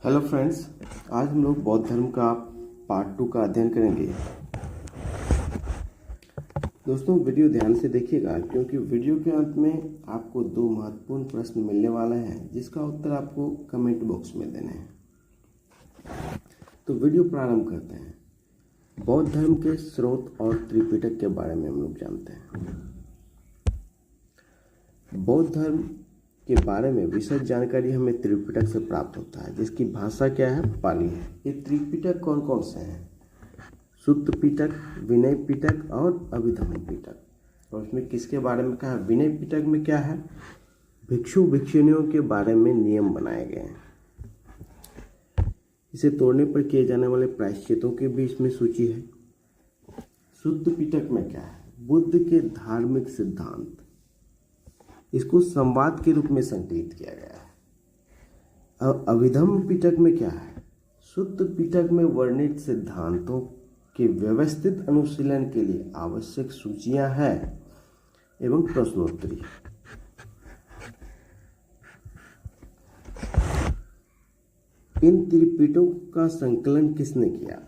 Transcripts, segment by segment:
Hello friends, आज हम लोग बौद्ध धर्म का पार्ट 2 का अध्ययन करेंगे। दोस्तों, वीडियो ध्यान से देखिएगा क्योंकि वीडियो के अंत में आपको दो महत्वपूर्ण प्रश्न मिलने वाले हैं जिसका उत्तर आपको कमेंट बॉक्स में देने हैं। तो वीडियो प्रारंभ करते हैं। बौद्ध धर्म के स्रोत और त्रिपिटक के बारे में हम लोग जानते हैं। बौद्ध धर्म के बारे में विशद जानकारी हमें त्रिपिटक से प्राप्त होता है, जिसकी भाषा क्या है? पाली है। ये त्रिपिटक कौन कौन से हैं? सुत्त पिटक, विनय पिटक और अभिधम्म पिटक। और उसमें किसके बारे में कहा? विनय पिटक में क्या है? भिक्षु भिक्षुणियों के बारे में नियम बनाए गए हैं। इसे तोड़ने पर किए जाने वाले प्रायश्चितों की भी इसमें सूची है। सुत्त पिटक में क्या है? बुद्ध के धार्मिक सिद्धांत, इसको संवाद के रूप में संकलित किया गया है। अभिधम्म पिटक में क्या है? सुत्त पिटक में वर्णित सिद्धांतों के व्यवस्थित अनुशीलन के लिए आवश्यक सूचियां हैं एवं प्रश्नोत्तरी। इन त्रिपिटकों का संकलन किसने किया?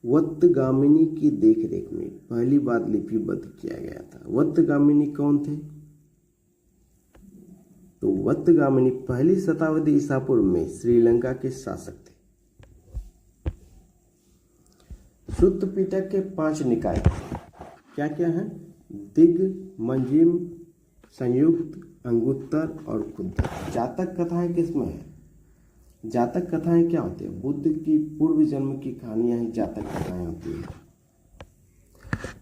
वत्तगामिनी की देखरेख में पहली बार लिपिबद्ध किया गया था। वत्तगामिनी कौन थे? तो वत्तगामिनी पहली शताब्दी ईसा पूर्व में श्रीलंका के शासक थे। सुत्त पिटक के 5 निकाय क्या क्या हैं? दिग्, मंजिम, संयुक्त, अंगुत्तर और खुद्दक। जातक कथाएं किसमें है? जातक कथाएं क्या होती है? बुद्ध की पूर्व जन्म की कहानियां ही जातक कथाएं होती है।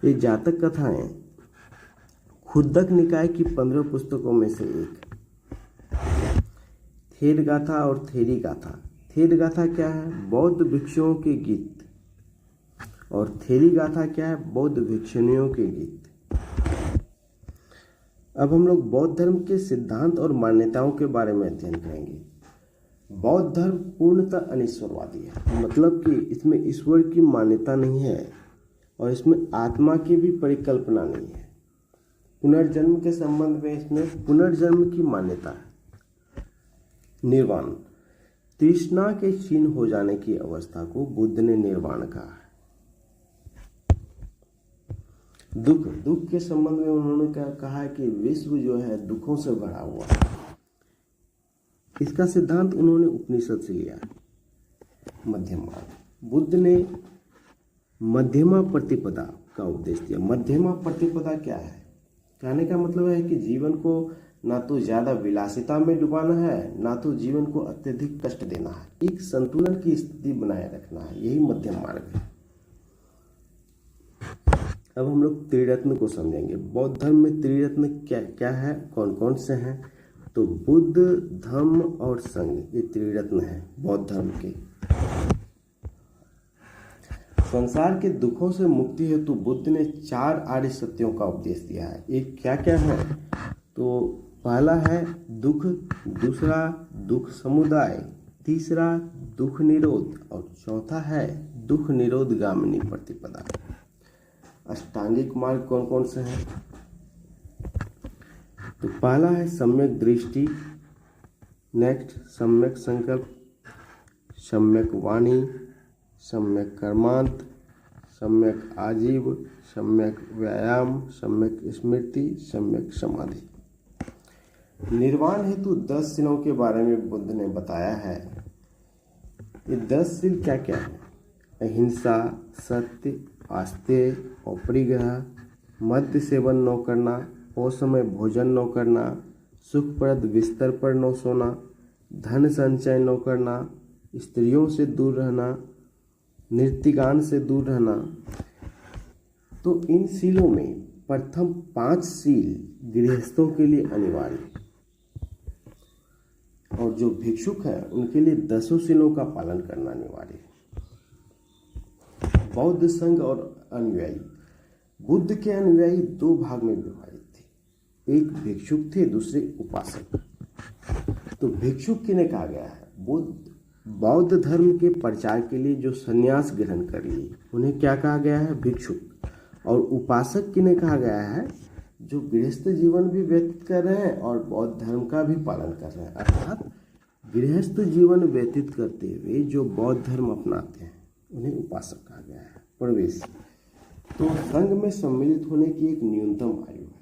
ये जातक कथाएं खुद्दक निकाय की 15 पुस्तकों में से एक। थेर गाथा और थेरी गाथा। थेर गाथा क्या है? बौद्ध भिक्षुओं के गीत। और थेरी गाथा क्या है? बौद्ध भिक्षुणियों के गीत। अब हम लोग बौद्ध धर्म के सिद्धांत और मान्यताओं के बारे में अध्ययन करेंगे। बौद्ध धर्म पूर्णतः अनिश्वरवादी है, मतलब कि इसमें ईश्वर की मान्यता नहीं है और इसमें आत्मा की भी परिकल्पना नहीं है। पुनर्जन्म के संबंध में इसमें पुनर्जन्म की मान्यता है। निर्वाण, तृष्णा के क्षीण हो जाने की अवस्था को बुद्ध ने निर्वाण कहा है। दुख, दुख के संबंध में उन्होंने कहा है कि विश्व जो है दुखों से भरा हुआ है। इसका सिद्धांत उन्होंने उपनिषद से लिया है। मध्यम मार्ग, बुद्ध ने मध्यमा प्रतिपदा का उपदेश दिया। मध्यमा प्रतिपदा क्या है? कहने का मतलब है कि जीवन को ना तो ज्यादा विलासिता में डुबाना है, ना तो जीवन को अत्यधिक कष्ट देना है। एक संतुलन की स्थिति बनाए रखना है, यही मध्यम मार्ग है। अब हम लोग त्रिरत्न को समझेंगे। बौद्ध धर्म में त्रिरत्न क्या क्या है, कौन कौन से हैं? तो बुद्ध, धम्म और संघ, ये त्रिरत्न है बौद्ध धर्म के। संसार के दुखों से मुक्ति हेतु बुद्ध ने 4 आर्य सत्यों का उपदेश दिया है। एक क्या क्या है? तो पहला है दुख, दूसरा दुख समुदाय, तीसरा दुख निरोध और चौथा है दुख निरोध गामिनी प्रतिपदा। अष्टांगिक मार्ग कौन कौन से हैं? तो पहला है सम्यक दृष्टि, नेक्स्ट सम्यक संकल्प, सम्यक वाणी, सम्यक कर्मांत, सम्यक आजीव, सम्यक व्यायाम, सम्यक स्मृति, सम्यक समाधि। निर्वाण हेतु 10 शीलों के बारे में बुद्ध ने बताया है। ये 10 शील क्या क्या है? अहिंसा, सत्य, आस्तेय, अपरिग्रह, मद्य सेवन न करना, असमय भोजन न करना, सुखप्रद बिस्तर पर न सोना, धन संचय न करना, स्त्रियों से दूर रहना, नृत्यगान से दूर रहना। तो इन शीलों में प्रथम 5 शील गृहस्थों के लिए अनिवार्य और जो भिक्षुक हैं उनके लिए 10 शीलों का पालन करना अनिवार्य है। बौद्ध संघ और अनुयायी। बुद्ध के अनुयायी 2 भाग में विभाजित थे। एक भिक्षुक थे, दूसरे उपासक। तो भिक्षुक किन्हें कहा गया है? बौद्ध धर्म के प्रचार के लिए जो संन्यास ग्रहण कर लिए उन्हें क्या कहा गया है? भिक्षुक। और उपासक किन्हें कहा गया है? जो गृहस्थ जीवन भी व्यतीत कर रहे हैं और बौद्ध धर्म का भी पालन कर रहे हैं, अर्थात गृहस्थ जीवन व्यतीत करते हुए जो बौद्ध धर्म अपनाते हैं उन्हें उपासक कहा गया है। प्रवेश, तो संघ में सम्मिलित होने की एक न्यूनतम आयु है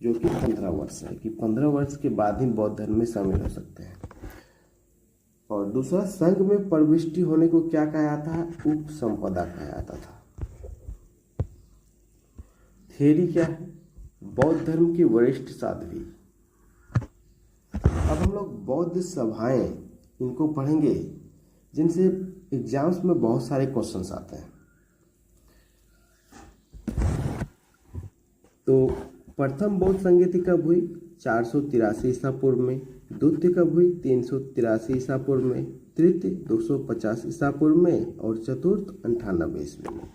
जो कि 15 वर्ष है, कि 15 वर्ष के बाद ही बौद्ध धर्म में शामिल हो सकते हैं। और दूसरा, संघ में प्रविष्टि होने को क्या कहा जाता है? उपसंपदा कहा जाता था। थ्योरी क्या है? बौद्ध धर्म की वरिष्ठ साध्वी। अब हम लोग बौद्ध सभाएं इनको पढ़ेंगे जिनसे एग्जाम्स में बहुत सारे क्वेश्चंस आते हैं। तो प्रथम बौद्ध संगति कब हुई? 483 ईसा पूर्व में। द्वितीय कब हुई? 383 ईसा पूर्व में। तृतीय 250 ईसा पूर्व में। और चतुर्थ 98 ईस्वी में।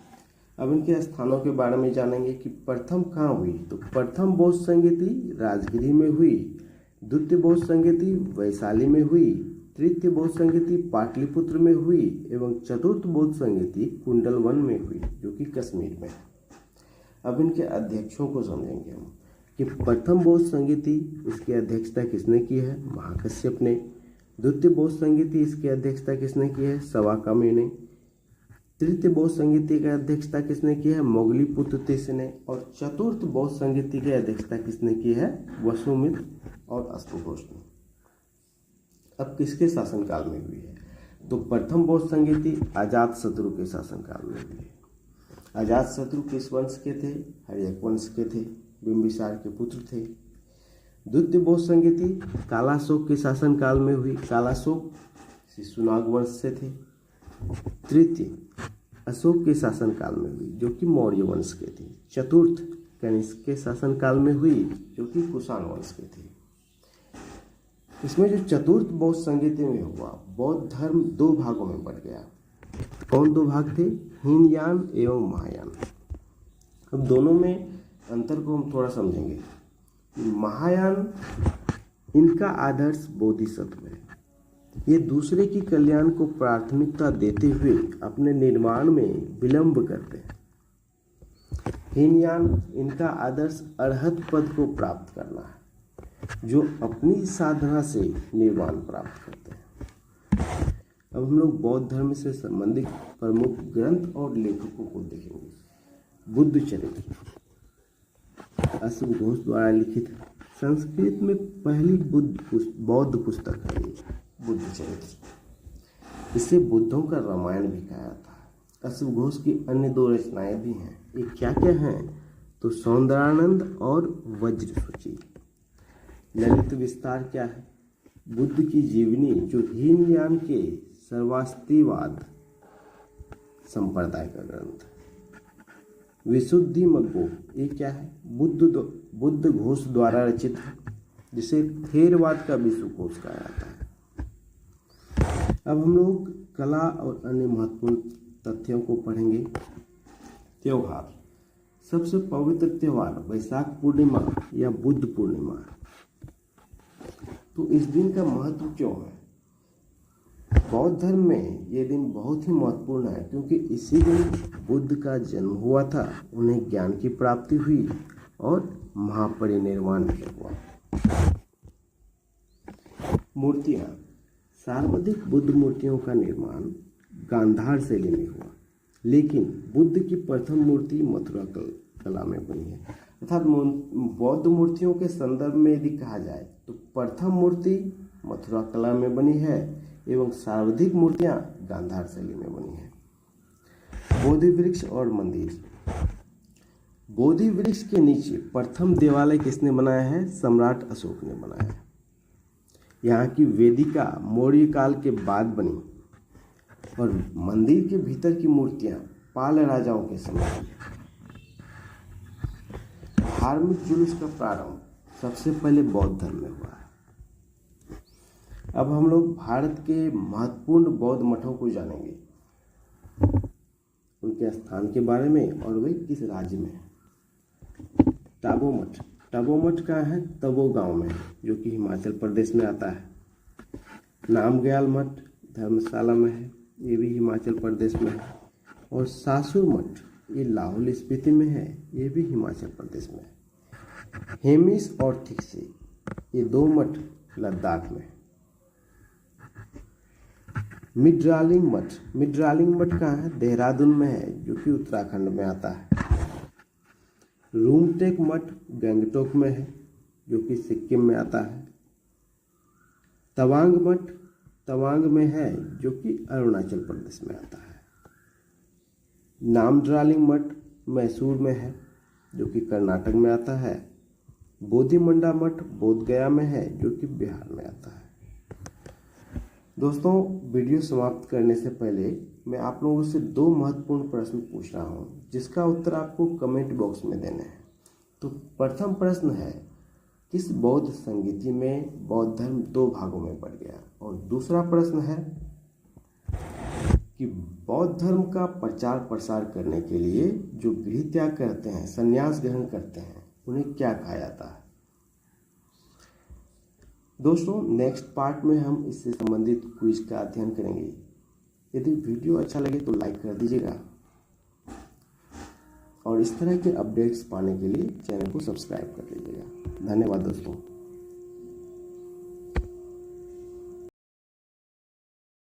अब इनके स्थानों के बारे में जानेंगे कि प्रथम कहाँ हुई। तो प्रथम बौद्ध संगति राजगिरी में हुई, द्वितीय बौद्ध संगति वैशाली में हुई, तृतीय बौद्ध संगति पाटलिपुत्र में हुई एवं चतुर्थ बौद्ध संगति कुंडलवन में हुई जो कि कश्मीर में है। अब इनके अध्यक्षों को समझेंगे हम कि प्रथम बौद्ध संगति, इसकी अध्यक्षता किसने की है? महाकश्यप ने। द्वितीय बौद्ध संगति, इसकी अध्यक्षता किसने की है? सवाकाम्य ने। तृतीय बौद्ध संगति की अध्यक्षता किसने की है? मोगलीपुत्र तीसरे ने। और चतुर्थ बौद्ध संगति की अध्यक्षता किसने की है? वसुमित्र और अश्वघोष ने। अब किसके शासनकाल में हुई है? तो प्रथम बौद्ध संगति अजातशत्रु के शासनकाल में हुई है। अजातशत्रु किस वंश के थे? हर्यक वंश के थे, बिंबिसार के पुत्र थे। द्वितीय बौद्ध संगति कालाशोक के शासनकाल में हुई। कालाशोक शिशुनाग वंश से थे। तृतीय अशोक के शासनकाल में हुई जो कि मौर्य वंश के थे। चतुर्थ कनिष्क के शासनकाल में हुई जो कि कुषाण वंश के थे। इसमें जो चतुर्थ बौद्ध संगति में हुआ, बौद्ध धर्म दो भागों में बढ़ गया। कौन दो भाग थे? हीनयान एवं महायान। अब दोनों में अंतर को हम थोड़ा समझेंगे। महायान, इनका आदर्श बोधिसत्व है। ये दूसरे की कल्याण को प्राथमिकता देते हुए अपने निर्माण में विलंब करते हैं। हीनयान, इनका आदर्श अरहत पद को प्राप्त करना है, जो अपनी साधना से निर्वाण प्राप्त करते हैं। अब हम लोग बौद्ध धर्म से संबंधित प्रमुख ग्रंथ और लेखकों को देखेंगे। बुद्ध चरित्र अश्वघोष द्वारा लिखित है। संस्कृत में पहली बौद्ध पुस्तक है ये बुद्ध चरित्र। इसे बुद्धों का रामायण भी कहा जाता है। अश्वघोष की अन्य दो रचनाएं भी हैं। ये क्या क्या हैं? तो सौंदरानंद और वज्रसूची। ललित विस्तार क्या है? बुद्ध की जीवनी जो हीनयान के सर्वास्तिवाद संप्रदाय का ग्रंथ। विशुद्धि मग्गो, ये क्या है? बुद्ध घोष द्वारा रचित है, जिसे थेरवाद का विश्वकोश कहा जाता है। अब हम लोग कला और अन्य महत्वपूर्ण तथ्यों को पढ़ेंगे। त्योहार, सबसे पवित्र त्योहार वैशाख पूर्णिमा या बुद्ध पूर्णिमा। तो इस दिन का महत्व क्यों है? बौद्ध धर्म में ये दिन बहुत ही महत्वपूर्ण है क्योंकि इसी दिन बुद्ध का जन्म हुआ था, उन्हें ज्ञान की प्राप्ति हुई और महापरिनिर्वाण भी हुआ। मूर्तियाँ, सर्वाधिक बुद्ध मूर्तियों का निर्माण गांधार शैली में हुआ, लेकिन बुद्ध की प्रथम मूर्ति मथुरा कला में बनी है। अर्थात बौद्ध मूर्तियों के संदर्भ में यदि कहा जाए तो प्रथम मूर्ति मथुरा कला में बनी है एवं सर्वाधिक मूर्तियां गांधार शैली में बनी है। बोधि वृक्ष और मंदिर। बोधि वृक्ष के नीचे प्रथम देवालय किसने बनाया है? सम्राट अशोक ने बनाया है। यहाँ की वेदिका मौर्य काल के बाद बनी और मंदिर के भीतर की मूर्तियां पाल राजाओं के समय की। धार्मिक जुलूस का प्रारंभ सबसे पहले बौद्ध धर्म में हुआ है। अब हम लोग भारत के महत्वपूर्ण बौद्ध मठों को जानेंगे, उनके स्थान के बारे में और वे किस राज्य में है। टाबो मठ, टाबो मठ कहाँ है? तबो गांव में है जो कि हिमाचल प्रदेश में आता है। नामग्याल मठ धर्मशाला में है, ये भी हिमाचल प्रदेश में है। और सासुर मठ ये लाहौल स्पीति में है, ये भी हिमाचल प्रदेश में है। हेमिस और थिक्से ये दो मठ लद्दाख में है। मिड्रालिंग मठ, मिड्रालिंग मठ कहाँ है? देहरादून में है, जो कि उत्तराखंड में आता है। रूमटेक मठ गंगटोक में है, जो कि सिक्किम में आता है। तवांग मठ तवांग में है, जो कि अरुणाचल प्रदेश में आता है। नामद्रालिंग मठ मैसूर में है, जो कि कर्नाटक में आता है। बोधिमंडा मठ बोध गया में है, जो कि बिहार में आता है। दोस्तों, वीडियो समाप्त करने से पहले मैं आप लोगों से 2 महत्वपूर्ण प्रश्न पूछ रहा हूं, जिसका उत्तर आपको कमेंट बॉक्स में देना है। तो प्रथम प्रश्न है, किस बौद्ध संगीति में बौद्ध धर्म 2 भागों में बढ़ गया? और दूसरा प्रश्न है कि बौद्ध धर्म का प्रचार प्रसार करने के लिए जो गृह त्याग करते हैं, संन्यास ग्रहण करते हैं, उन्हें क्या कहा जाता है? दोस्तों, नेक्स्ट पार्ट में हम इससे संबंधित क्विज का अध्ययन करेंगे। यदि वीडियो अच्छा लगे तो लाइक कर दीजिएगा और इस तरह के अपडेट्स पाने के लिए चैनल को सब्सक्राइब कर लीजिएगा। धन्यवाद दोस्तों।